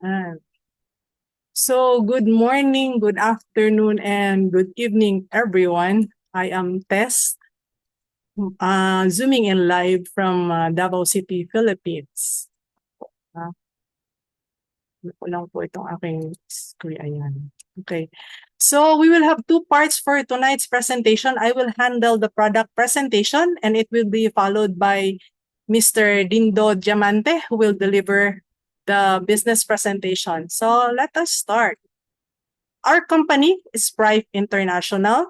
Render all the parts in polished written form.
Ah. So, good morning, good afternoon, and good evening, everyone. I am Tess, zooming in live from Davao City, Philippines. Uh, ko lang po itong aking screen. Ayan. Okay. So, we will have two parts for tonight's presentation. I will handle the product presentation, and it will be followed by Mr. Dindo Diamante, who will deliver the business presentation. So, let us start. Our company is Prife International,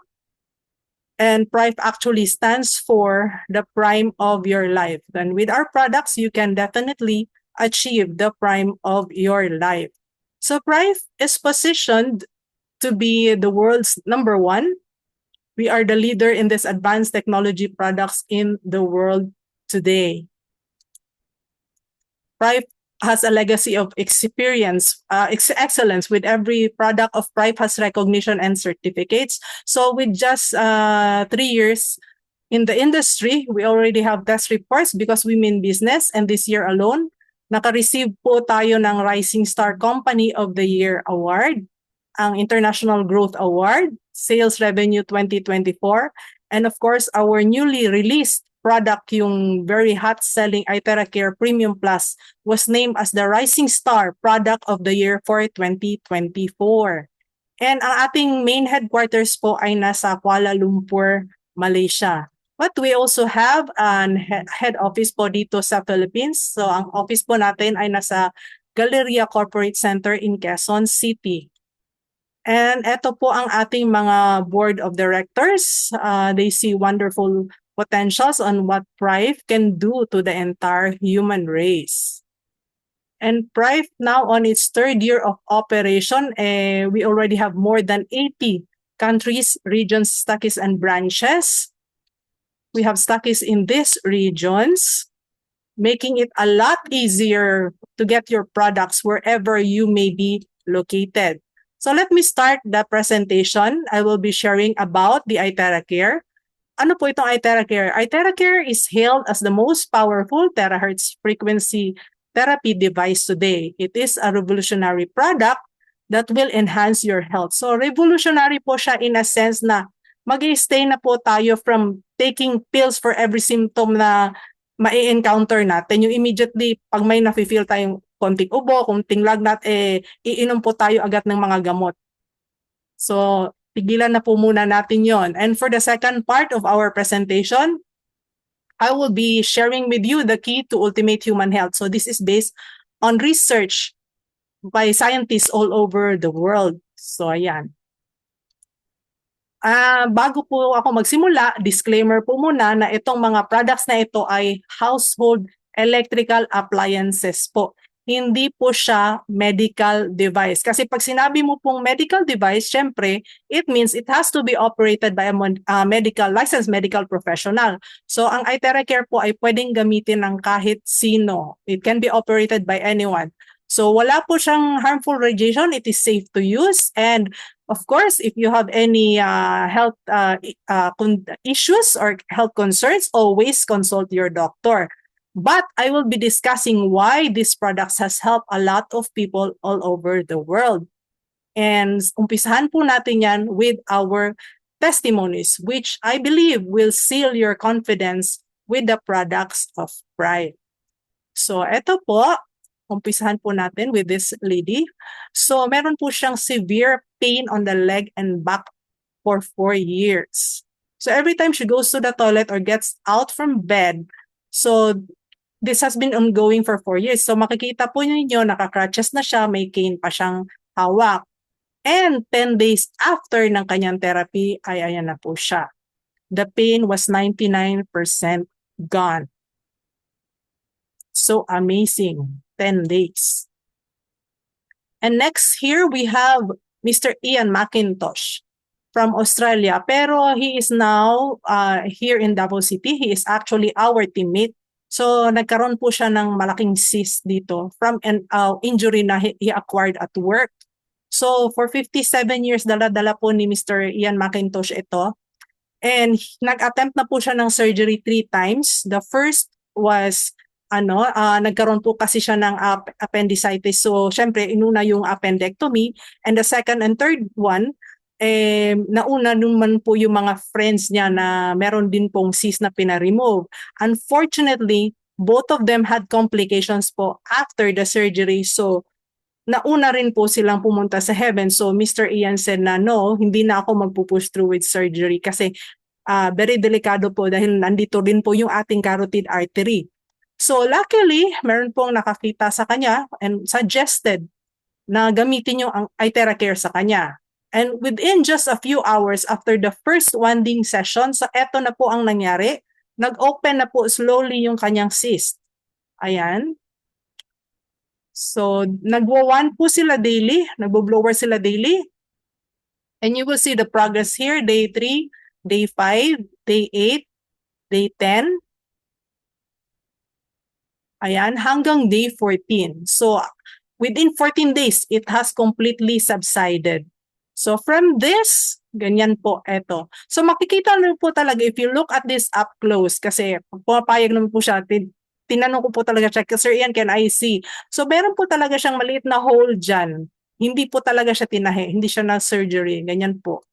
and Prife actually stands for the prime of your life. And with our products, you can definitely achieve the prime of your life. So Prife is positioned to be the world's number one. We are the leader in this advanced technology products in the world today. Prife has a legacy of experience, excellence. With every product of Prife has recognition and certificates. So with just 3 years in the industry, we already have test reports because we mean business. And this year alone, naka-receive po tayo ng Rising Star Company of the Year Award, ang International Growth Award, Sales Revenue 2024, and of course, our newly released product, yung very hot-selling iTeraCare Premium Plus, was named as the Rising Star Product of the Year for 2024. And ang ating main headquarters po ay nasa Kuala Lumpur, Malaysia. But we also have an head office po dito sa Philippines. So ang office po natin ay nasa Galleria Corporate Center in Quezon City. And ito po ang ating mga board of directors. They see wonderful potentials on what Prife can do to the entire human race. And Prife now on its third year of operation, we already have more than 80 countries, regions, stockists, and branches. We have stockists in these regions, making it a lot easier to get your products wherever you may be located. So let me start the presentation. I will be sharing about the iTeraCare. Ano po itong iTeraCare? iTeraCare is hailed as the most powerful terahertz frequency therapy device today. It is a revolutionary product that will enhance your health. So revolutionary po siya in a sense na mag-i-stay na po tayo from taking pills for every symptom na mai-encounter natin. Yung immediately, pag may nafe-feel tayong konting ubo, konting lagnat, iinom po tayo agad ng mga gamot. So, tigilan na po muna natin yon. And for the second part of our presentation, I will be sharing with you the key to ultimate human health. So this is based on research by scientists all over the world. So ayan. Bago po ako magsimula, disclaimer po muna na itong mga products na ito ay household electrical appliances po. Hindi po siya medical device. Kasi pag sinabi mo pong medical device, syempre, it means it has to be operated by a licensed medical professional. So ang iTeraCare po ay pwedeng gamitin ng kahit sino. It can be operated by anyone. So wala po siyang harmful radiation. It is safe to use. And of course, if you have any health issues or health concerns, always consult your doctor. But I will be discussing why these products has helped a lot of people all over the world. And umpisahan po natin yan with our testimonies, which I believe will seal your confidence with the products of Prife. So eto po, umpisahan po natin with this lady. So meron po siyang severe pain on the leg and back for 4 years. So every time she goes to the toilet or gets out from bed, so this has been ongoing for 4 years. So makikita po ninyo, naka-crutches na siya, may cane pa siyang hawak. And 10 days after ng kanyang therapy, ay ayan na po siya. The pain was 99% gone. So amazing. 10 days. And next here we have Mr. Ian McIntosh from Australia. Pero he is now here in Davao City. He is actually our teammate. So nagkaroon po siya ng malaking cyst dito from an injury na he acquired at work. So for 57 years, dala-dala po ni Mr. Ian McIntosh ito. And nag-attempt na po siya ng surgery 3 times. The first was nagkaroon po kasi siya ng appendicitis. So, syempre, inuna yung appendectomy. And the second and third one, nauna naman po yung mga friends niya na meron din pong cyst na pinaremove. Unfortunately, both of them had complications po after the surgery. So, nauna rin po silang pumunta sa heaven. So, Mr. Ian said na, no, hindi na ako magpupush through with surgery kasi very delikado po dahil nandito din po yung ating carotid artery. So, luckily, meron pong nakakita sa kanya and suggested na gamitin yung iTeraCare sa kanya. And within just a few hours after the first wanding session, so eto na po ang nangyari, nag-open na po slowly yung kanyang cyst. Ayan. So, nagwa-one po sila daily, nagbo-blower sila daily. And you will see the progress here, day 3, day 5, day 8, day 10. Ayan, hanggang day 14. So, within 14 days, it has completely subsided. So, from this, ganyan po ito. So, makikita nyo po talaga, if you look at this up close, kasi pumapayag naman po siya, tinanong ko po talaga siya, Sir Ian, can I see? So, meron po talaga siyang maliit na hole dyan. Hindi po talaga siya tinahi, hindi siya na surgery, ganyan po.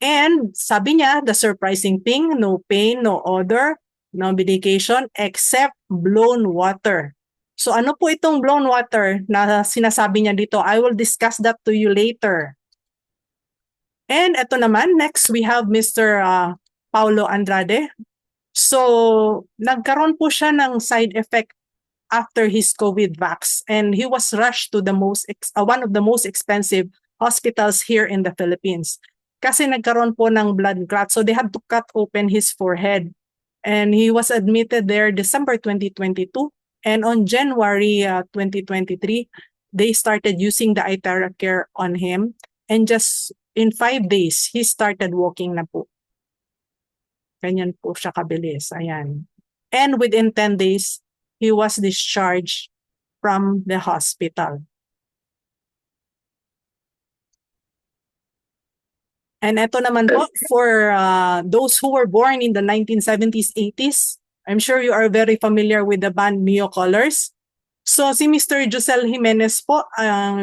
And sabi niya, the surprising thing, no pain, no odor, no medication, except blown water. So ano po itong blown water na sinasabi niya dito? I will discuss that to you later. And ito naman, next we have Mr. Paulo Andrade. So nagkaroon po siya ng side effect after his COVID vax, and he was rushed to the one of the most expensive hospitals here in the Philippines. Kasi nagkaroon po ng blood clot, so they had to cut open his forehead. And he was admitted there December 2022, and on January 2023, they started using the iTeraCare on him, and just in 5 days, he started walking na po. Ganyan po siya kabilis, ayan. And within 10 days, he was discharged from the hospital. And ito naman po, for those who were born in the 1970s, 80s, I'm sure you are very familiar with the band Mio Colors. So si Mr. Josel Jimenez po,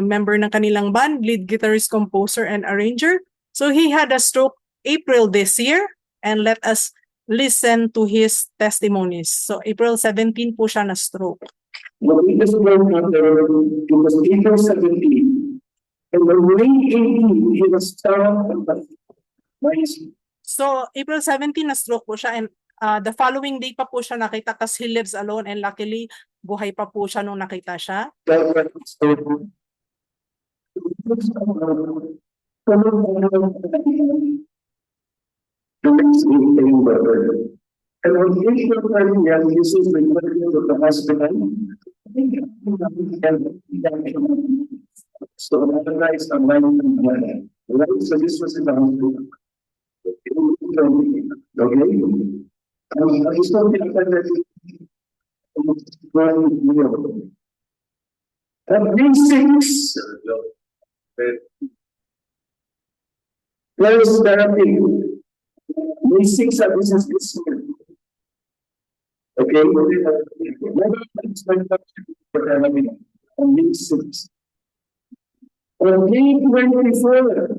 member ng kanilang band, lead guitarist, composer, and arranger. So he had a stroke April this year, and let us listen to his testimonies. So April 17 po siya na stroke. The biggest one it was April 17. And on May 18, he was found by So, April 17 na stroke po siya, and the following day pa po siya nakita kasi he lives alone, and luckily, buhay pa po siya nung nakita siya. And on April 30th, this is the president of the hospital. So, analyze the mind and mind. Right? So, this was in the hospital. Okay? I just don't think that at May 6, there is therapy. May 6, this is this year. Okay? On May 6. On May 24,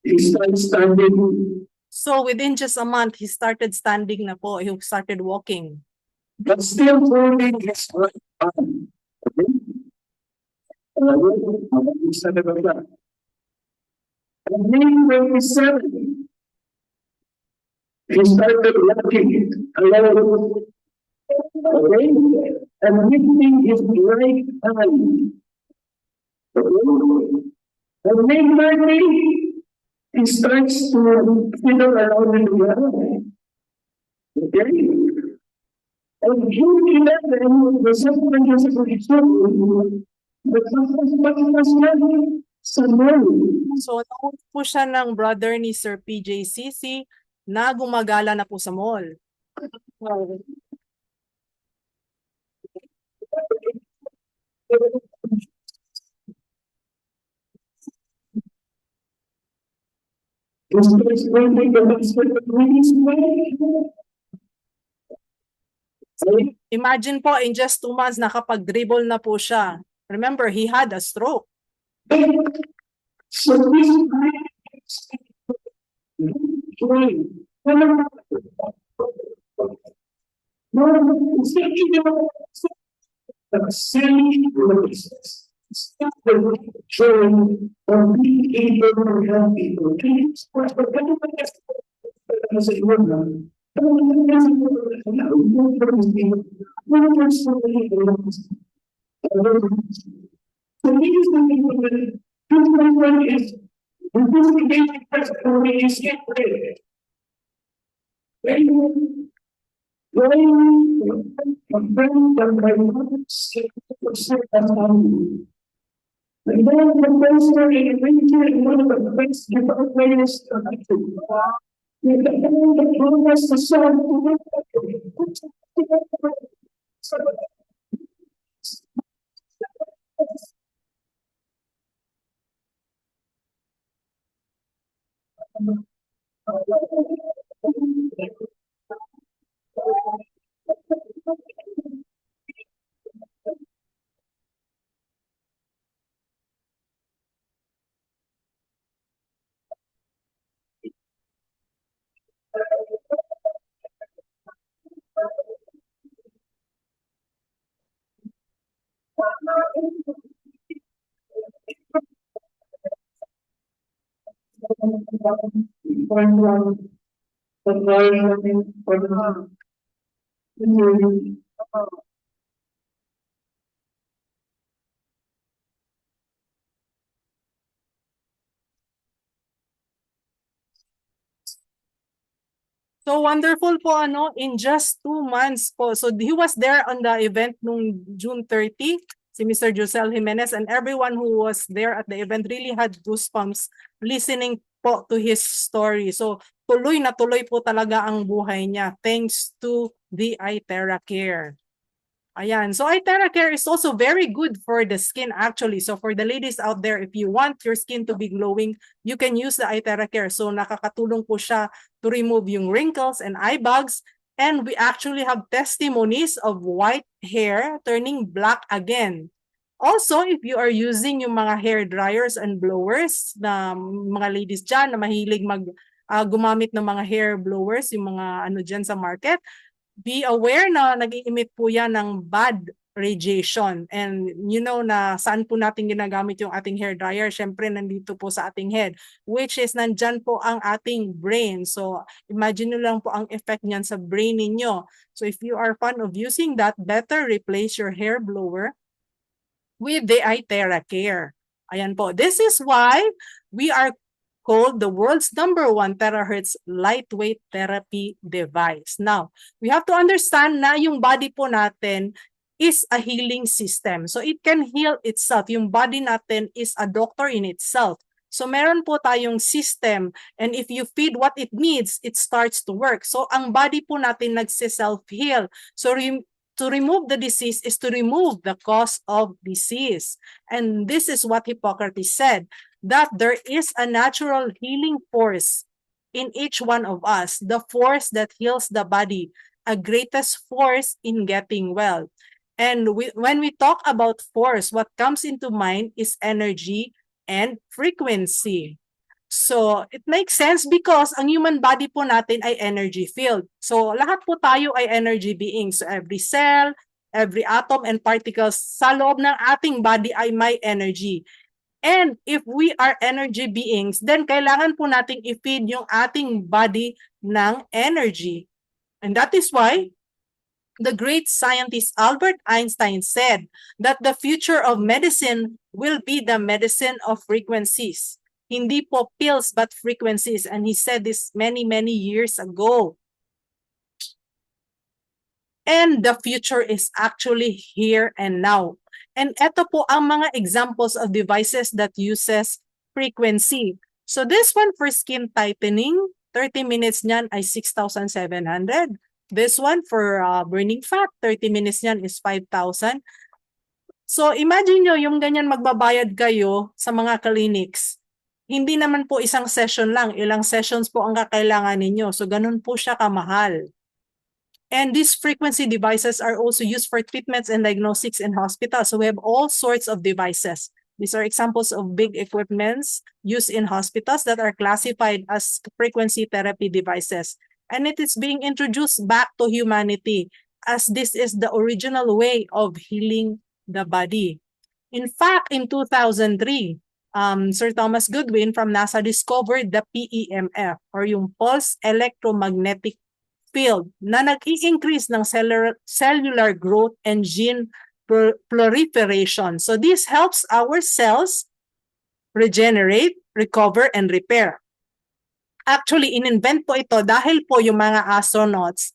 he started standing. So within just a month, he started standing na po. He started walking. But still holding his right arm. Okay? On May 27, he started walking alone. Okay? And lifting his right hand. And May 30, he starts to fiddle around in the ground. Okay? And June 11, the second So, nauna po siya ng brother ni Sir PJCC na gumagala na po sa mall. Imagine po, in just 2 months, nakapag-dribble na po siya. Remember, he had a stroke. So this showing or being able to help people. The biggest thing is 2.1 is investigation first when you see it. And then the person in one of the best different ways to the progress to solve So wonderful po, in just 2 months po. So he was there on the event nung June 30, si Mr. Josel Jimenez, and everyone who was there at the event really had goosebumps listening po to his story. So tuloy na tuloy po talaga ang buhay niya thanks to the iTeraCare. Ayan. So iTeraCare is also very good for the skin actually. So for the ladies out there, if you want your skin to be glowing, you can use the iTeraCare. So nakakatulong po siya to remove yung wrinkles and eye bags. And we actually have testimonies of white hair turning black again. Also, if you are using yung mga hair dryers and blowers na mga ladies dyan na mahilig gumamit ng mga hair blowers, yung mga dyan sa market, be aware na nag-i-emit po yan ng bad radiation. And you know na saan po natin ginagamit yung ating hair dryer? Syempre, nandito po sa ating head, which is nandyan po ang ating brain. So, imagine nyo lang po ang effect niyan sa brain ninyo. So, if you are fond of using that, better replace your hair blower with the iTeraCare. Ayan po. This is why we are called the world's #1 terahertz lightweight therapy device. Now, we have to understand na yung body po natin is a healing system. So it can heal itself. Yung body natin is a doctor in itself. So meron po tayong system, and if you feed what it needs, it starts to work. So ang body po natin nagse-self-heal. So to remove the disease is to remove the cause of disease. And this is what Hippocrates said, that there is a natural healing force in each one of us, the force that heals the body, a greatest force in getting well. And when we talk about force, what comes into mind is energy and frequency. So, it makes sense because ang human body po natin ay energy field. So, lahat po tayo ay energy beings. So, every cell, every atom and particles sa loob ng ating body ay may energy. And if we are energy beings, then kailangan po nating i-feed yung ating body ng energy. And that is why the great scientist Albert Einstein said that the future of medicine will be the medicine of frequencies. Hindi po pills but frequencies. And he said this many, many years ago. And the future is actually here and now. And ito po ang mga examples of devices that uses frequency. So this one for skin tightening, 30 minutes niyan ay 6,700. This one for burning fat, 30 minutes niyan is 5,000. So imagine nyo yung ganyan magbabayad kayo sa mga clinics. Hindi naman po isang session lang, ilang sessions po ang kakailangan ninyo. So ganun po siya kamahal. And these frequency devices are also used for treatments and diagnostics in hospitals. So we have all sorts of devices. These are examples of big equipments used in hospitals that are classified as frequency therapy devices. And it is being introduced back to humanity as this is the original way of healing the body. In fact, in 2003, Sir Thomas Goodwin from NASA discovered the PEMF or yung pulse electromagnetic field na nag-i-increase ng cellular growth and gene proliferation. So this helps our cells regenerate, recover, and repair. Actually, in-invent po ito dahil po yung mga astronauts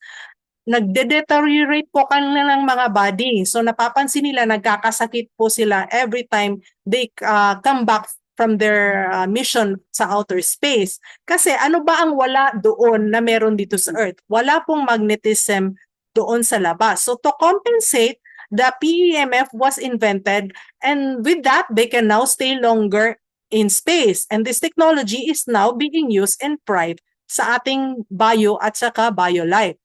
nagde-deteriorate po kanilang mga body. So napapansin nila nagkakasakit po sila every time they come back from their mission sa outer space. Kasi ano ba ang wala doon na meron dito sa Earth? Wala pong magnetism doon sa labas. So to compensate, the PEMF was invented, and with that, they can now stay longer in space. And this technology is now being used in Prife sa ating bio at saka biolite.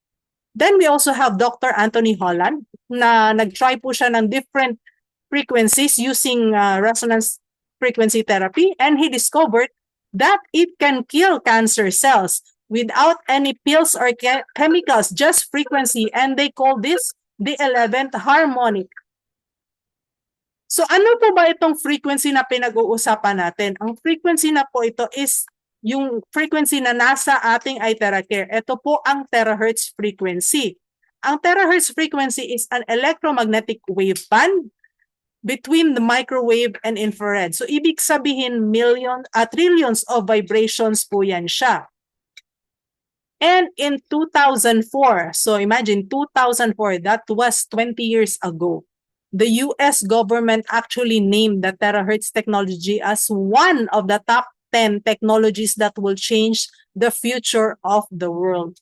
Then we also have Dr. Anthony Holland na nag-try po siya ng different frequencies using resonance frequency therapy, and he discovered that it can kill cancer cells without any pills or chemicals, just frequency, and they call this the 11th harmonic. So ano po ba itong frequency na pinag-uusapan natin? Ang frequency na po ito is yung frequency na nasa ating iTeraCare. Ito po ang terahertz frequency. Ang terahertz frequency is an electromagnetic wave band between the microwave and infrared. So ibig sabihin trillions of vibrations po yan siya. And in 2004, so imagine 2004, that was 20 years ago, the US government actually named the terahertz technology as one of the top 10 technologies that will change the future of the world.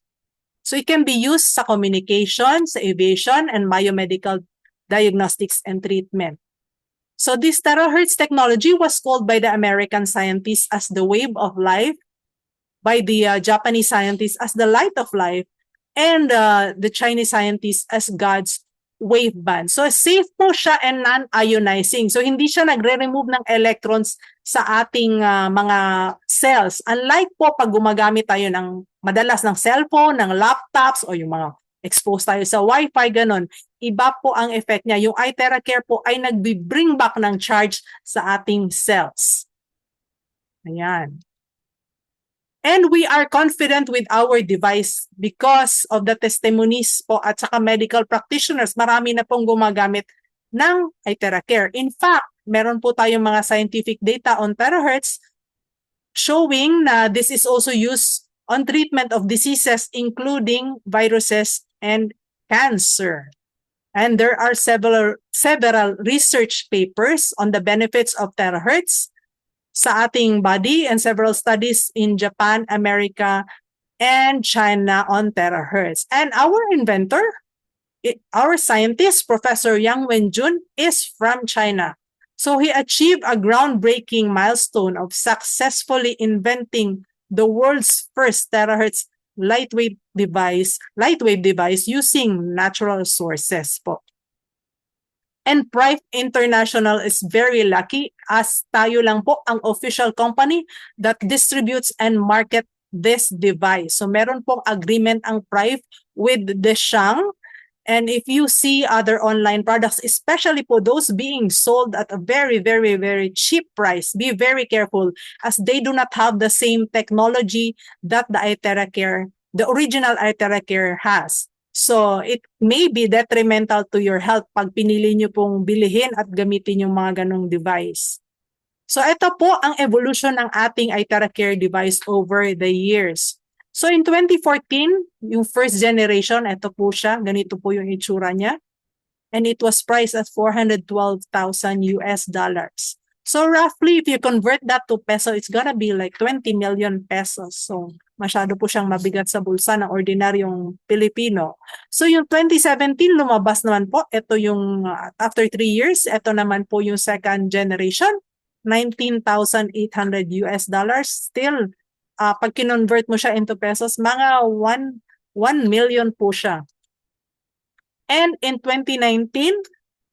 So it can be used sa communication, sa aviation, and biomedical diagnostics and treatment. So this terahertz technology was called by the American scientists as the wave of life, by the Japanese scientists as the light of life, and the Chinese scientists as God's wave band. So safe po siya and non-ionizing. So hindi siya nagre-remove ng electrons sa ating mga cells. Unlike po pag gumagamit tayo ng madalas ng cellphone, ng laptops, o yung mga exposed tayo sa Wi-Fi, ganon. Iba po ang effect niya. Yung iTeraCare po ay nag-bring back ng charge sa ating cells. Ayan. And we are confident with our device because of the testimonies po at saka medical practitioners. Marami na pong gumagamit ng iTeraCare. In fact, meron po tayong mga scientific data on terahertz showing na this is also used on treatment of diseases including viruses and cancer. And there are several research papers on the benefits of terahertz sa ating body and several studies in Japan, America, and China on terahertz. And our inventor, our scientist, Professor Yang Wenjun, is from China. So he achieved a groundbreaking milestone of successfully inventing the world's first terahertz lightwave device using natural sources po. And Prife International is very lucky as tayo lang po ang official company that distributes and market this device. So meron pong agreement ang Prife with Deschang. And if you see other online products, especially po those being sold at a very, very, very cheap price, be very careful as they do not have the same technology that the iTeraCare, the original iTeraCare has. So it may be detrimental to your health pag pinili nyo pong bilihin at gamitin yung mga ganong device. So ito po ang evolution ng ating iTeraCare device over the years. So in 2014, yung first generation, ito po siya, ganito po yung itsura niya. And it was priced at $412,000 US dollars. So roughly, if you convert that to peso, it's gonna be like 20 million pesos. So masyado po siyang mabigat sa bulsa ng ordinaryong Pilipino. So yung 2017, lumabas naman po. Ito yung after 3 years, ito naman po yung second generation, 19,800 US dollars. Still, pag kinonvert mo siya into pesos, mga 1 million po siya. And in 2019,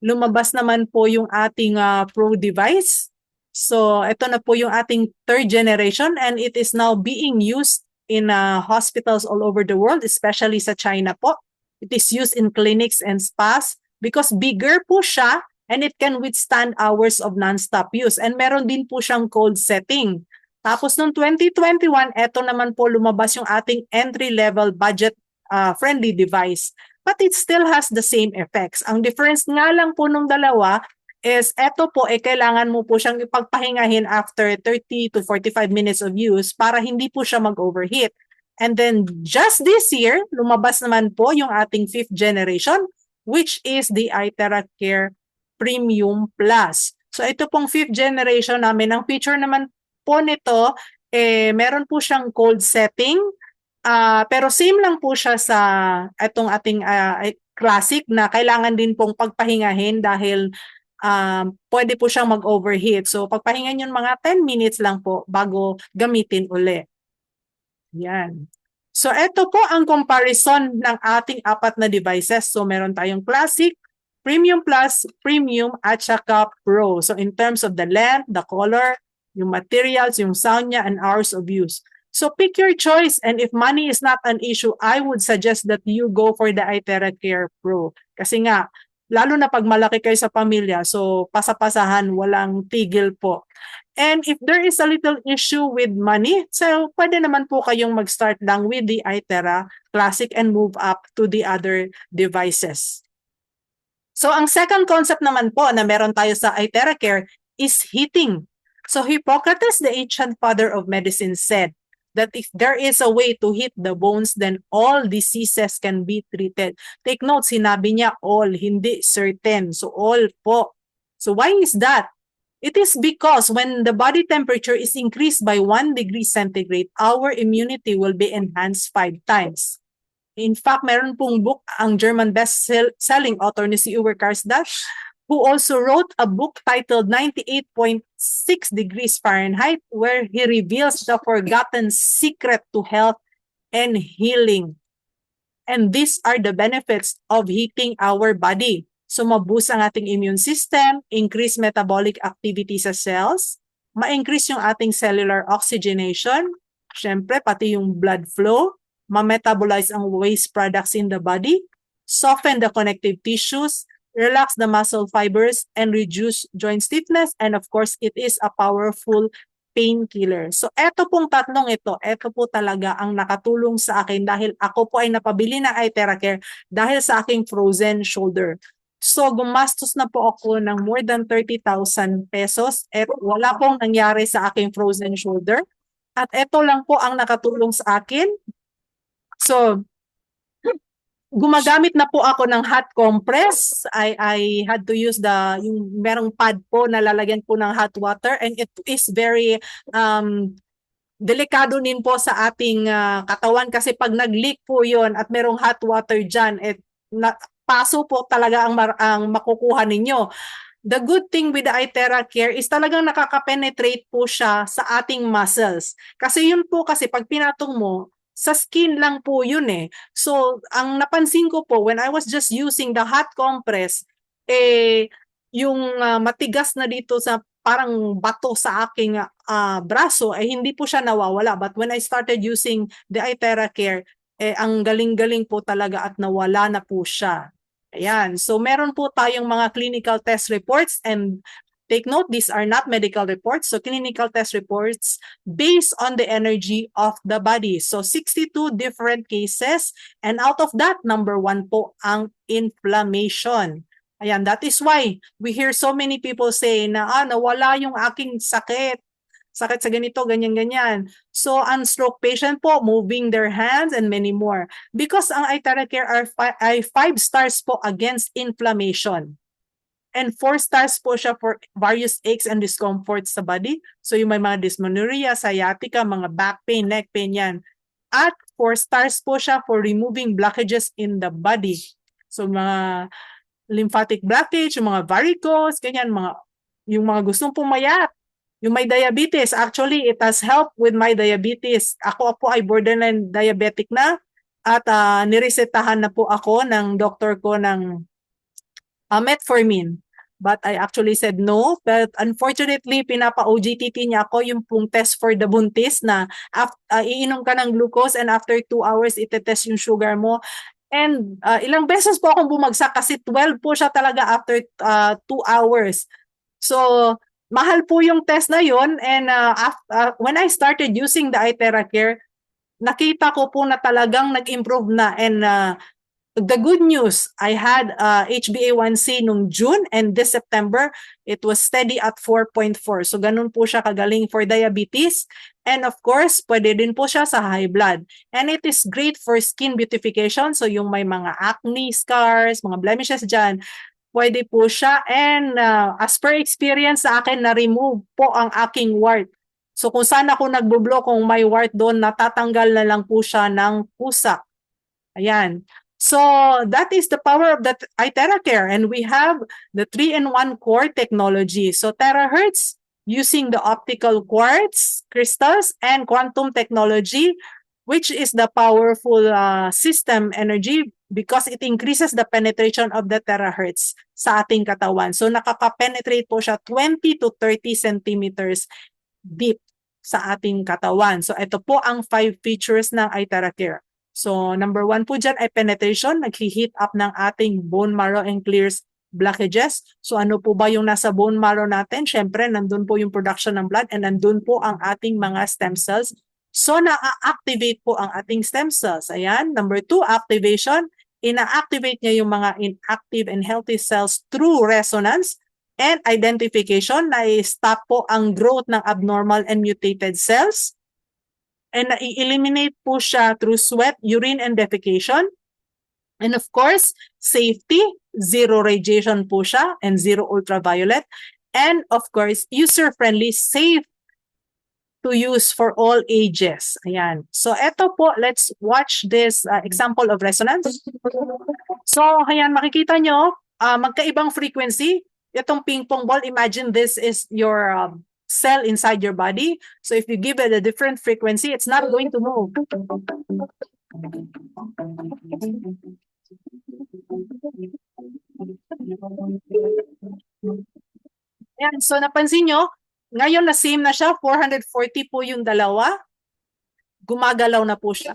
lumabas naman po yung ating Pro device. So ito na po yung ating third generation and it is now being used in hospitals all over the world, especially sa China po. It is used in clinics and spas because bigger po siya and it can withstand hours of non-stop use. And meron din po siyang cold setting. Tapos noong 2021, eto naman po lumabas yung ating entry-level budget friendly device. But it still has the same effects. Ang difference nga lang po nung dalawa is eto po kailangan mo po siyang ipagpahingahin after 30 to 45 minutes of use para hindi po siya mag-overheat. And then just this year, lumabas naman po yung ating 5th generation which is the iTeraCare Premium Plus. So ito pong 5th generation namin, ang feature naman po nito, meron po siyang cold setting, pero same lang po siya sa itong ating classic na kailangan din pong pagpahingahin dahil pwede po siyang mag-overheat. So pagpahingan yun mga 10 minutes lang po bago gamitin uli. Yan. So ito po ang comparison ng ating apat na devices. So meron tayong classic, Premium Plus, Premium at saka Pro. So in terms of the length, the color, yung materials, yung sound niya, and hours of use. So pick your choice, and if money is not an issue, I would suggest that you go for the iTeraCare Pro. Kasi nga, lalo na pag malaki kayo sa pamilya, so pasapasahan, walang tigil po. And if there is a little issue with money, so pwede naman po kayong mag-start lang with the iTera Classic and move up to the other devices. So ang second concept naman po na meron tayo sa iTeraCare is heating. So Hippocrates, the ancient father of medicine, said that if there is a way to heat the bones, then all diseases can be treated. Take note, sinabi niya all, hindi certain. So all po. So why is that? It is because when the body temperature is increased by 1 degree centigrade, our immunity will be enhanced 5 times. In fact, meron pong book ang German best-selling author ni si Uwe Karlsdorff, who also wrote a book titled 98.6 degrees Fahrenheit, where he reveals the forgotten secret to health and healing. And these are the benefits of heating our body. So maboost ang ating immune system, increase metabolic activity sa cells, ma-increase yung ating cellular oxygenation, syempre pati yung blood flow, ma-metabolize ang waste products in the body, soften the connective tissues, relax the muscle fibers, and reduce joint stiffness. And of course, it is a powerful painkiller. So eto pong tatlong ito po talaga ang nakatulong sa akin dahil ako po ay napabili ng iTeraCare dahil sa aking frozen shoulder. So gumastos na po ako ng more than 30,000 pesos at wala pong nangyari sa aking frozen shoulder. At ito lang po ang nakatulong sa akin. So, gumagamit na po ako ng hot compress. I had to use yung merong pad po na lalagyan po ng hot water, and it is very delikado din po sa ating katawan kasi pag nag-leak po yon at merong hot water dyan, paso po talaga ang makukuha ninyo. The good thing with the iTeraCare is talagang nakaka-penetrate po siya sa ating muscles. Kasi yun po kasi pag pinatong mo, sa skin lang po yun eh. So, ang napansin ko po, when I was just using the hot compress, yung matigas na dito sa parang bato sa aking braso, hindi po siya nawawala. But when I started using the iTeraCare, ang galing-galing po talaga at nawala na po siya. Ayan. So, meron po tayong mga clinical test reports, and take note, these are not medical reports. So, clinical test reports based on the energy of the body. So, 62 different cases. And out of that, number 1 po ang inflammation. Ayan, that is why we hear so many people say na nawala yung aking sakit. Sakit sa ganito, ganyan-ganyan. So, ang stroke patient po, moving their hands and many more. Because ang iTeraCare ay 5 stars po against inflammation. And 4 stars po siya for various aches and discomforts sa body. So yung may mga dysmenorrhea, sciatica, mga back pain, neck pain yan. At 4 stars po siya for removing blockages in the body. So mga lymphatic blockage, yung mga varicose, ganyan, yung mga gustong pumayat. Yung may diabetes, actually it has helped with my diabetes. Ako po ay borderline diabetic na. At niresetahan na po ako ng doktor ko ng metformin. But I actually said no. But unfortunately, pinapa-OGTT niya ako yung pong test for the buntis na iinom ka ng glucose and after 2 hours, itetest yung sugar mo. And ilang beses po akong bumagsak kasi 12 po siya talaga after 2 hours. So, mahal po yung test na yon. And when I started using the iTeraCare, nakita ko po na talagang nag-improve na. And the good news, I had HbA1c nung June, and this September, it was steady at 4.4. So ganun po siya kagaling for diabetes. And of course, pwede din po siya sa high blood. And it is great for skin beautification. So yung may mga acne scars, mga blemishes dyan, pwede po siya. And as per experience sa akin, na-remove po ang aking wart. So kung saan ako nagbo-blow, kung may wart doon, natatanggal na lang po siya ng pusa. Ayan. So that is the power of the iTeraCare, and we have the 3-in-1 core technology. So terahertz using the optical quartz crystals and quantum technology, which is the powerful system energy because it increases the penetration of the terahertz sa ating katawan. So nakaka-penetrate po siya 20 to 30 centimeters deep sa ating katawan. So ito po ang 5 features ng iTeraCare. So, number 1 po dyan ay penetration, nag-heat up ng ating bone marrow and clears blockages. So, ano po ba yung nasa bone marrow natin? Siyempre, nandun po yung production ng blood and nandun po ang ating mga stem cells. So, na-activate po ang ating stem cells. Ayan. Number 2, activation. Ina-activate niya yung mga inactive and healthy cells through resonance and identification na i-stop po ang growth ng abnormal and mutated cells. And i-eliminate po siya through sweat, urine, and defecation. And of course, safety, zero radiation po siya, and zero ultraviolet. And of course, user-friendly, safe to use for all ages. Ayan. So eto po, let's watch this example of resonance. So ayan, makikita nyo, magkaibang frequency. Itong ping pong ball, imagine this is your cell inside your body. So if you give it a different frequency, it's not going to move. Yan, so napansin nyo, ngayon na same na siya, 440 po yung dalawa. Gumagalaw na po siya.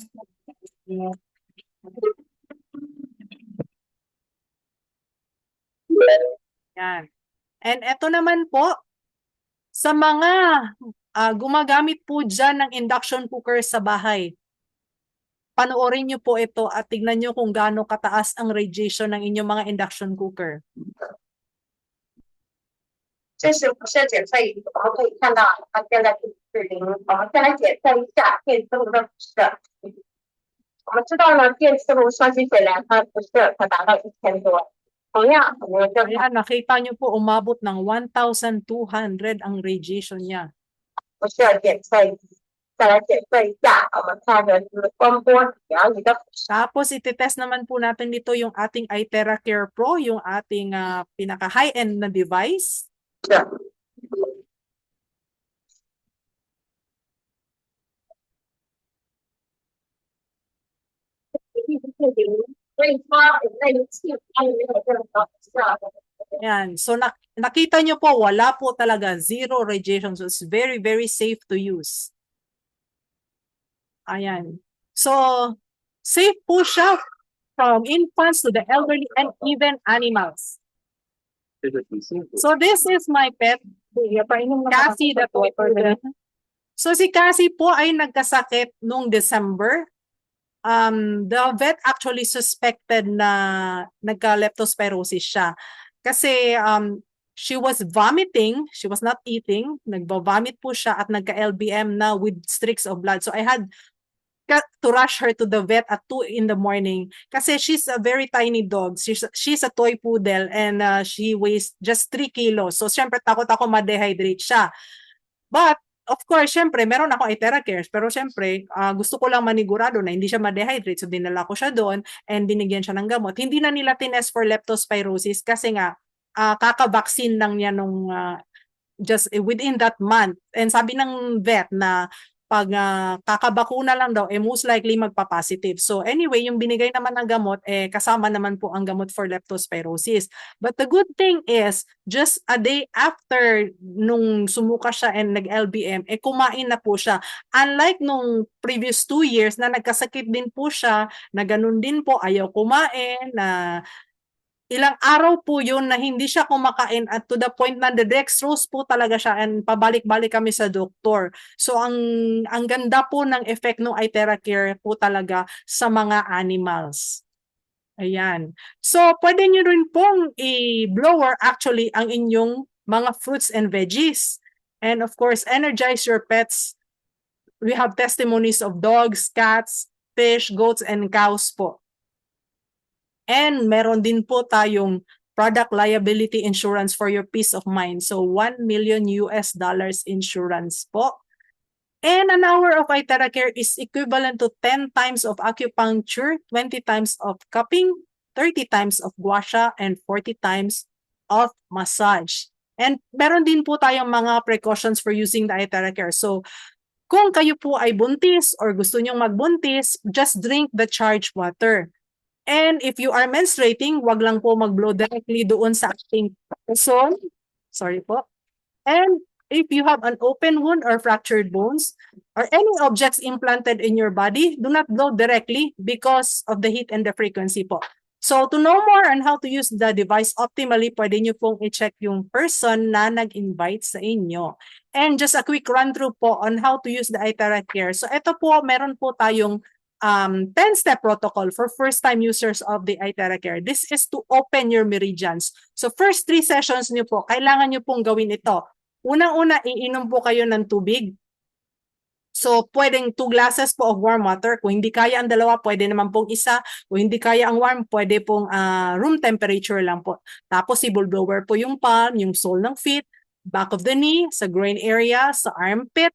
Yan. And eto naman po, sa mga gumagamit po dyan ng induction cooker sa bahay, panoorin nyo po ito at tignan nyo kung gaano kataas ang radiation ng inyong mga induction cooker. 这是不是检测仪？我们可以看到它现在是零。我们先来检测一下电磁炉的辐射。我们知道呢，电磁炉双极水量它的辐射可达到1000多。同样，我们就 Ayan, nakita nyo po, umabot ng 1,200 ang radiation niya. 辐射检测仪。再来检测一下，我们看的是光波疗仪的辐射。 Tapos iti-test naman po natin dito yung ating iTeraCare Pro, yung ating pinaka high-end na device. 是。Yan. So nakita nyo po, wala po talaga, zero radiation. So it's very, very safe to use. Ayan. So safe po siya from infants to the elderly and even animals. So this is my pet, Cassie the toy. So si Cassie po ay nagkasakit noong December. The vet actually suspected na nagka-leptospirosis siya. Kasi she was vomiting, she was not eating, nagba-vomit po siya at nagka-LBM na with streaks of blood. So I had to rush her to the vet at 2 in the morning kasi she's a very tiny dog. She's a toy poodle and she weighs just 3 kilos. So syempre takot ako ma-dehydrate siya. But of course, syempre, meron akong iTeraCare. Pero syempre, gusto ko lang manigurado na hindi siya ma-dehydrate. So dinala ko siya doon and binigyan siya ng gamot. Hindi na nila tinest for leptospirosis kasi nga, kaka-vaccine lang niya nung just within that month. And sabi ng vet na pag kakabakuna lang daw, most likely magpa-positive. So anyway, yung binigay naman ng gamot, kasama naman po ang gamot for leptospirosis. But the good thing is, just a day after nung sumuka siya and nag-LBM, kumain na po siya. Unlike nung previous 2 years na nagkasakit din po siya, na ganun din po, ayaw kumain, na ilang araw po yun na hindi siya kumakain at to the point na dextrose po talaga siya and pabalik-balik kami sa doktor. So ang ganda po ng effect ng iTeraCare po talaga sa mga animals. Ayan. So pwede nyo rin pong i-blower actually ang inyong mga fruits and veggies. And of course, energize your pets. We have testimonies of dogs, cats, fish, goats, and cows po. And meron din po tayong product liability insurance for your peace of mind. So 1 million US dollars insurance po. And an hour of iTeraCare is equivalent to 10 times of acupuncture, 20 times of cupping, 30 times of gua sha, and 40 times of massage. And meron din po tayong mga precautions for using the iTeraCare. So kung kayo po ay buntis or gusto nyong magbuntis, just drink the charged water. And if you are menstruating, wag lang po mag-blow directly doon sa ating puson. Sorry po. And if you have an open wound or fractured bones or any objects implanted in your body, do not blow directly because of the heat and the frequency po. So to know more on how to use the device optimally, pwede nyo pong i-check yung person na nag-invite sa inyo. And just a quick run-through po on how to use the iTeraCare. So ito po, meron po tayong 10-step protocol for first-time users of the iTeraCare. This is to open your meridians. So first 3 sessions nyo po, kailangan nyo pong gawin ito. Unang-una, iinom po kayo ng tubig. So pwedeng 2 glasses po of warm water. Kung hindi kaya ang dalawa, pwede naman pong isa. Kung hindi kaya ang warm, pwede pong room temperature lang po. Tapos i-blower po yung palm, yung sole ng feet, back of the knee, sa groin area, sa armpit,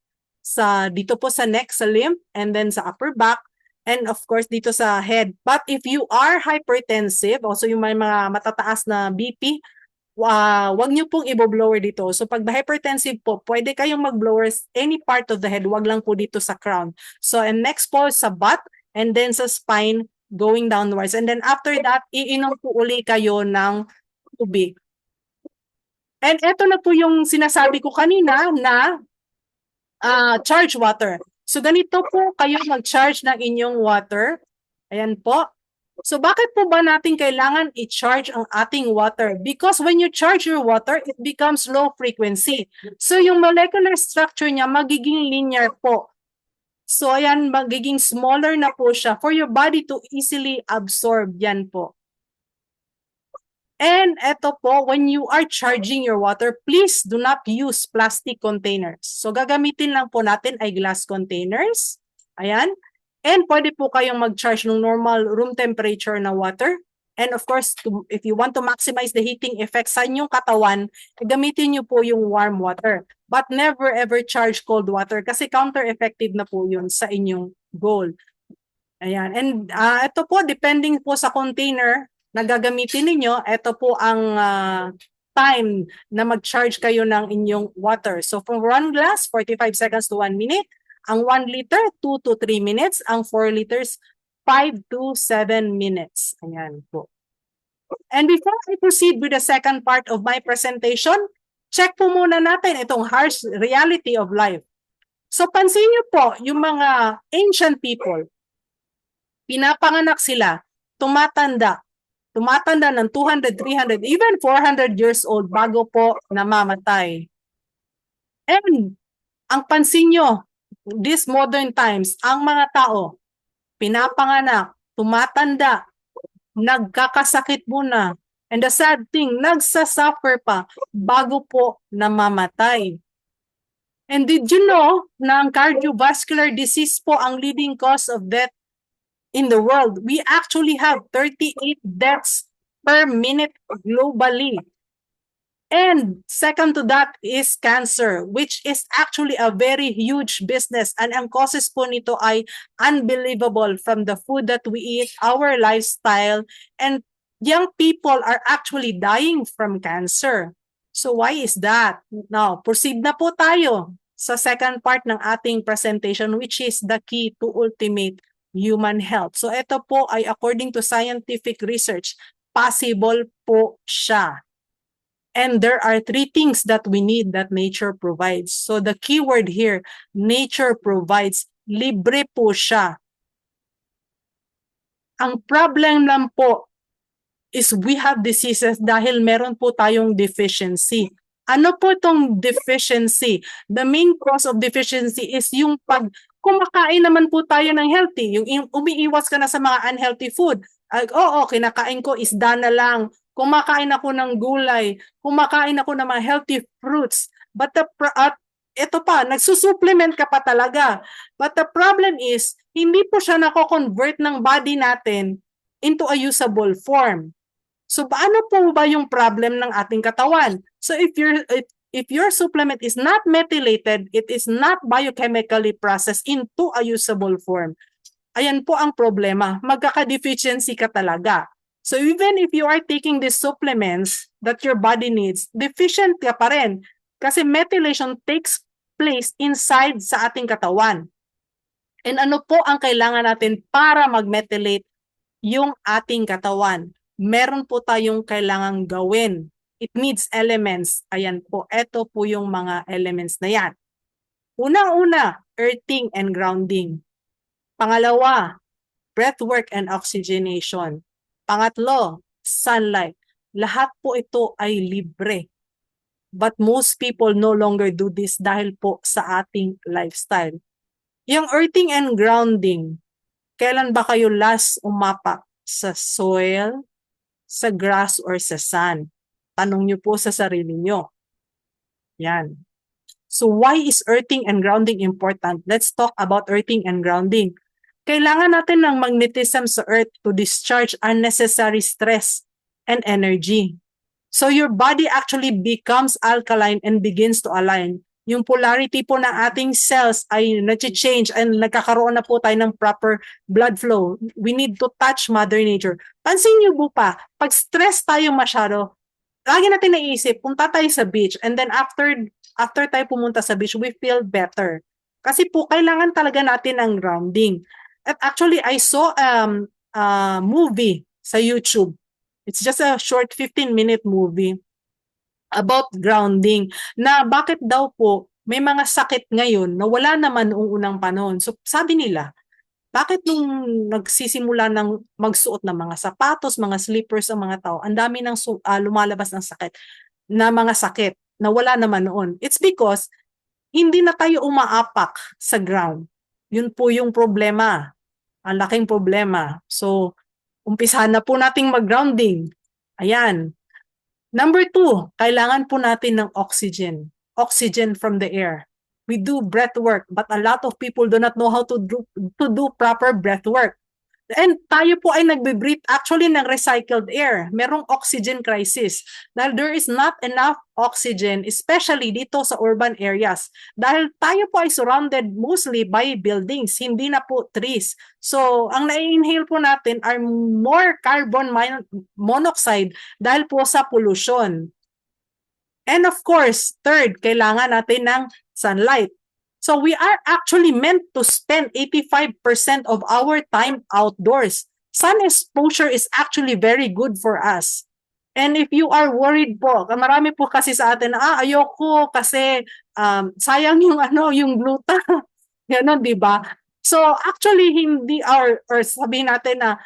dito po sa neck, sa limb, and then sa upper back, and of course, dito sa head. But if you are hypertensive, also yung may mga matataas na BP, wag nyo pong i-blower dito. So pag hypertensive po, pwede kayong mag-blower any part of the head, wag lang po dito sa crown. So and next po sa butt, and then sa spine, going downwards. And then after that, iinom po uli kayo ng tubig. And eto na po yung sinasabi ko kanina na charge water. So ganito po kayo mag-charge ng inyong water. Ayan po. So bakit po ba natin kailangan i-charge ang ating water? Because when you charge your water, it becomes low frequency. So yung molecular structure niya magiging linear po. So ayan, magiging smaller na po siya for your body to easily absorb. Yan po. And eto po, when you are charging your water, please do not use plastic containers. So gagamitin lang po natin ay glass containers. Ayan. And pwede po kayong mag-charge ng normal room temperature na water. And of course, if you want to maximize the heating effect sa inyong katawan, gamitin nyo po yung warm water. But never ever charge cold water kasi counter-effective na po yun sa inyong goal. Ayan. And ito po, depending po sa container na gagamitin ninyo, ito po ang time na mag-charge kayo ng inyong water. So from 1 glass, 45 seconds to 1 minute. Ang 1 liter, 2 to 3 minutes. Ang 4 liters, 5 to 7 minutes. Ayan po. And before I proceed with the second part of my presentation, check po muna natin itong harsh reality of life. So pansin niyo po, yung mga ancient people, pinapanganak sila, tumatanda ng 200, 300, even 400 years old bago po namamatay. And ang pansin nyo, these modern times, ang mga tao, pinapanganak, tumatanda, nagkakasakit muna. And the sad thing, nagsasuffer pa bago po namamatay. And did you know na ang cardiovascular disease po ang leading cause of death in the world? We actually have 38 deaths per minute globally. And second to that is cancer, which is actually a very huge business. And ang causes po nito ay unbelievable from the food that we eat, our lifestyle, and young people are actually dying from cancer. So why is that? Now, proceed na po tayo. sa second part ng ating presentation, which is the key to ultimate human health. So ito po ay according to scientific research, possible po siya. And there are three things that we need that nature provides. So the keyword here, nature provides, libre po siya. Ang problem lang po is we have diseases dahil meron po tayong deficiency. Ano po itong deficiency? The main cause of deficiency is yung kumakain naman po tayo ng healthy, yung umiiwas ka na sa mga unhealthy food. Oo, kinakain ko isda na lang, kumakain ako ng gulay, kumakain ako ng mga healthy fruits. But ito pa, nagsusupplement ka pa talaga. But the problem is, hindi po siya nako-convert ng body natin into a usable form. So paano po ba yung problem ng ating katawan? So if your supplement is not methylated, it is not biochemically processed into a usable form. Ayan po ang problema. Magkaka-deficiency ka talaga. So even if you are taking these supplements that your body needs, deficient ka pa rin. Kasi methylation takes place inside sa ating katawan. And ano po ang kailangan natin para mag-methylate yung ating katawan? Meron po tayong kailangang gawin. It needs elements. Ayan po. Ito po yung mga elements na yan. Unang-una, earthing and grounding. Pangalawa, breathwork and oxygenation. Pangatlo, sunlight. Lahat po ito ay libre. But most people no longer do this dahil po sa ating lifestyle. Yung earthing and grounding, kailan ba kayo last umapak sa soil, sa grass, or sa sun? Tanong nyo po sa sarili nyo. Yan. So why is earthing and grounding important? Let's talk about earthing and grounding. Kailangan natin ng magnetism sa earth to discharge unnecessary stress and energy. So your body actually becomes alkaline and begins to align. Yung polarity po ng ating cells ay nag-change and nagkakaroon na po tayo ng proper blood flow. We need to touch Mother Nature. Pansin niyo po pa, pag stress tayo masyado, lagi natin naisip, punta tayo sa beach and then after tayo pumunta sa beach, we feel better. Kasi po, kailangan talaga natin ng grounding. At actually, I saw a movie sa YouTube. It's just a short 15-minute movie about grounding, na bakit daw po may mga sakit ngayon na wala naman noong unang panahon. So sabi nila, bakit nung nagsisimula ng magsuot ng mga sapatos, mga slippers ang mga tao, ang dami ng lumalabas ng sakit, na mga sakit na wala naman noon? It's because hindi na tayo umaapak sa ground. Yun po yung problema. Ang laking problema. So, umpisahan na po nating mag-grounding. Ayan. Number 2, kailangan po natin ng oxygen. Oxygen from the air. We do breath work, but a lot of people do not know how to do proper breath work. And tayo po ay nagbe-breathe actually ng recycled air. Merong oxygen crisis. Dahil there is not enough oxygen, especially dito sa urban areas. Dahil tayo po ay surrounded mostly by buildings, hindi na po trees. So, ang na-inhale po natin are more carbon monoxide dahil po sa pollution. And of course, third, kailangan natin ng sunlight. So we are actually meant to spend 85% of our time outdoors. Sun exposure is actually very good for us. And if you are worried po, marami po kasi sa atin na ayoko kasi sayang yung yung gluta. Ganun, di ba? So actually hindi or sabihin natin na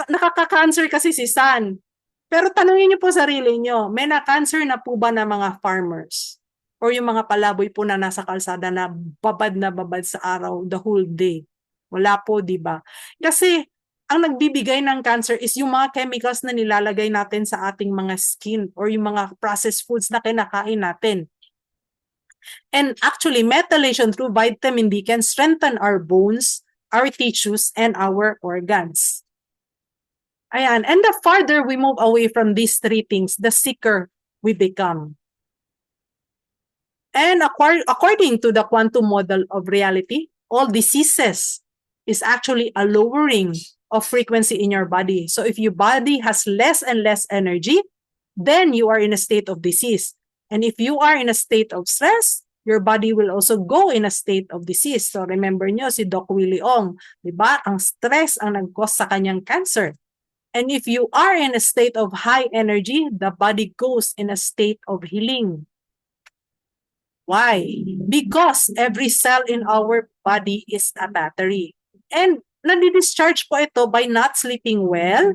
nakaka-cancer kasi si sun. Pero tanungin niyo po sarili niyo, may na-cancer na po ba na mga farmers? Or yung mga palaboy po na nasa kalsada na babad sa araw the whole day? Wala po, di ba? Kasi ang nagbibigay ng cancer is yung mga chemicals na nilalagay natin sa ating mga skin or yung mga processed foods na kinakain natin. And actually, methylation through vitamin D can strengthen our bones, our tissues, and our organs. Ayan. And the farther we move away from these three things, the sicker we become. And according to the quantum model of reality, all diseases is actually a lowering of frequency in your body. So if your body has less and less energy, then you are in a state of disease. And if you are in a state of stress, your body will also go in a state of disease. So remember nyo si Doc Willie Ong, di ba? Ang stress ang nag-cause sa kanyang cancer. And if you are in a state of high energy, the body goes in a state of healing. Why? Because every cell in our body is a battery. And nadi-discharge po ito by not sleeping well,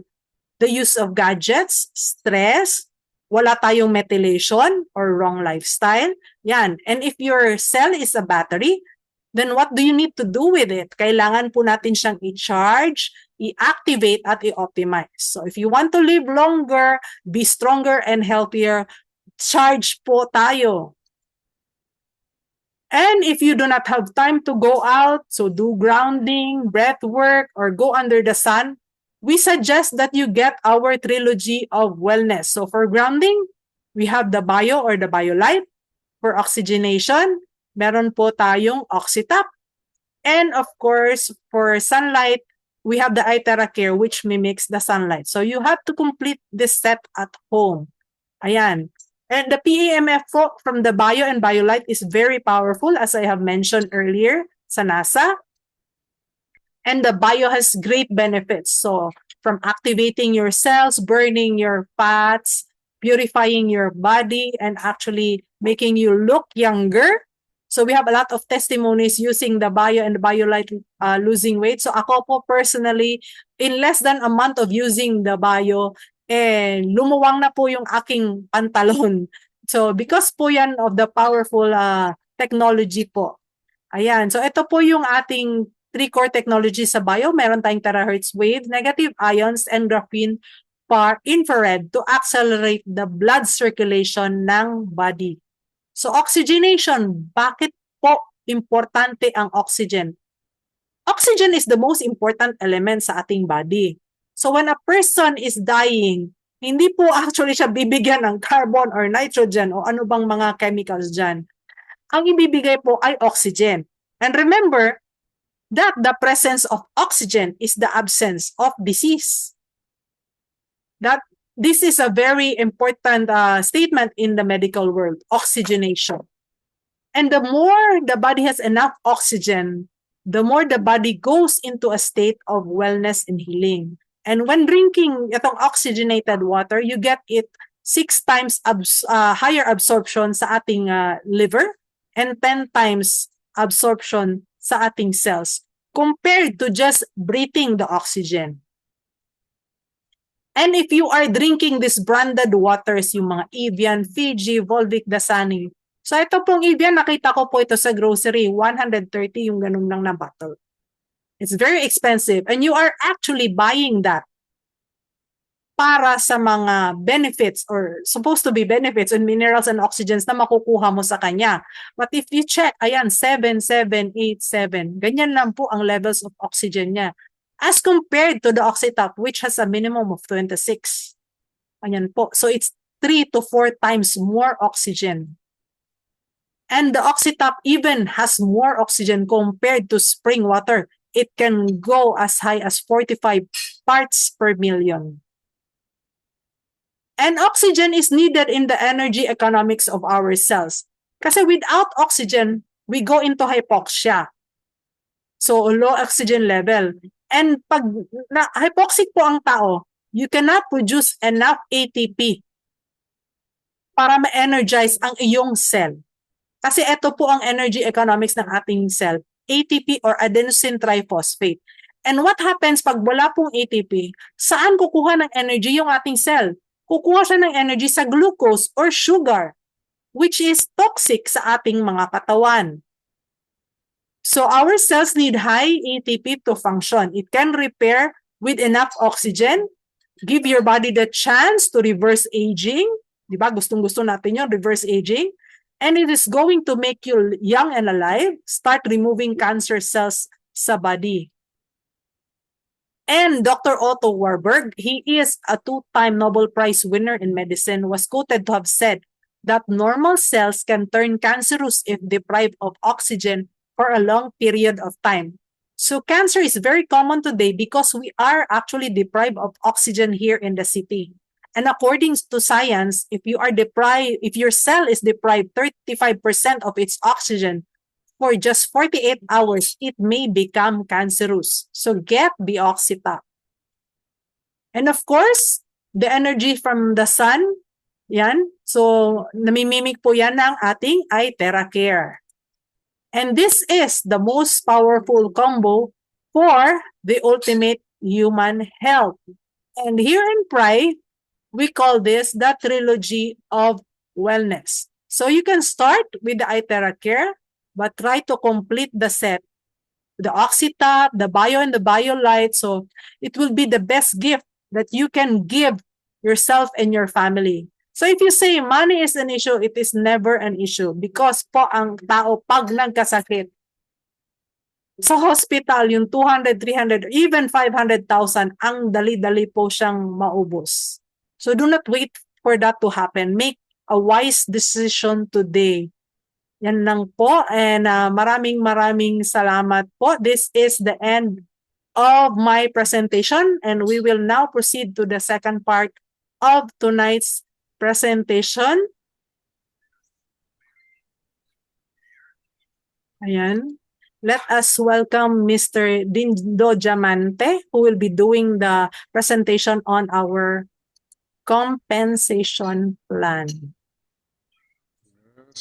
the use of gadgets, stress, wala tayong methylation or wrong lifestyle. Yan. And if your cell is a battery, then what do you need to do with it? Kailangan po natin siyang i-charge, i-activate, at i-optimize. So if you want to live longer, be stronger and healthier, charge po tayo. And if you do not have time to go out, so do grounding, breath work, or go under the sun, we suggest that you get our Trilogy of Wellness. So for grounding, we have the bio or the biolite. For oxygenation, meron po tayong oxytap. And of course, for sunlight, we have the iTeraCare, which mimics the sunlight. So you have to complete this set at home. Ayan. And the PAMF from the bio and biolite is very powerful, as I have mentioned earlier sa NASA. And the bio has great benefits. So from activating your cells, burning your fats, purifying your body, and actually making you look younger. So we have a lot of testimonies using the bio and the biolite losing weight. So ako po personally, in less than a month of using the bio, lumuwang na po yung aking pantalon. So because po yan of the powerful technology po. Ayan. So ito po yung ating 3 core technology sa bio. Meron tayong terahertz wave, negative ions, and graphene far infrared to accelerate the blood circulation ng body. So oxygenation, bakit po importante ang oxygen? Oxygen is the most important element sa ating body. So when a person is dying, hindi po actually siya bibigyan ng carbon or nitrogen o ano bang mga chemicals dyan. Ang ibibigay po ay oxygen. And remember that the presence of oxygen is the absence of disease. That this is a very important statement in the medical world, oxygenation. And the more the body has enough oxygen, the more the body goes into a state of wellness and healing. And when drinking itong oxygenated water, you get it 6 times higher absorption sa ating liver and 10 times absorption sa ating cells compared to just breathing the oxygen. And if you are drinking these branded waters, yung mga Evian, Fiji, Volvic, Dasani. So ito pong Evian, nakita ko po ito sa grocery, 130 yung ganun lang na bottle. It's very expensive. And you are actually buying that para sa mga benefits or supposed to be benefits and minerals and oxygens na makukuha mo sa kanya. But if you check, ayan, 7787, ganyan lang po ang levels of oxygen niya. As compared to the oxytap, which has a minimum of 26. Ayan po. So it's 3 to 4 times more oxygen. And the oxytap even has more oxygen compared to spring water. It can go as high as 45 parts per million. And oxygen is needed in the energy economics of our cells. Kasi without oxygen, we go into hypoxia. So low oxygen level. And pag hypoxic po ang tao, you cannot produce enough ATP para ma-energize ang iyong cell. Kasi ito po ang energy economics ng ating cell, ATP or adenosine triphosphate. And what happens pag wala pong ATP? Saan kukuha ng energy yung ating cell? Kukuha siya ng energy sa glucose or sugar, which is toxic sa ating mga katawan. So our cells need high ATP to function. It can repair with enough oxygen, give your body the chance to reverse aging. Diba? Gustong-gusto natin yun, reverse aging. And it is going to make you young and alive, start removing cancer cells sa body. And Dr. Otto Warburg, he is a 2-time Nobel Prize winner in medicine, was quoted to have said that normal cells can turn cancerous if deprived of oxygen for a long period of time. So cancer is very common today because we are actually deprived of oxygen here in the city. And according to science, if your cell is deprived 35% of its oxygen for just 48 hours, it may become cancerous. So get the oxytap. And of course, the energy from the sun, yan. So namimimik po yan ng ating iTeraCare. And this is the most powerful combo for the ultimate human health. And here in Prife, we call this the Trilogy of Wellness. So you can start with the iTeraCare, but try to complete the set. The oxytap, the bio, and the biolite. So it will be the best gift that you can give yourself and your family. So if you say money is an issue, it is never an issue because po ang tao pag nagkasakit sa hospital, yung 200, 300, even 500,000, ang dali-dali po siyang maubos. So do not wait for that to happen. Make a wise decision today. Yan lang po. And maraming salamat po. This is the end of my presentation. And we will now proceed to the second part of tonight's presentation. Ayan. Let us welcome Mr. Dindo Diamante, who will be doing the presentation on our compensation plan.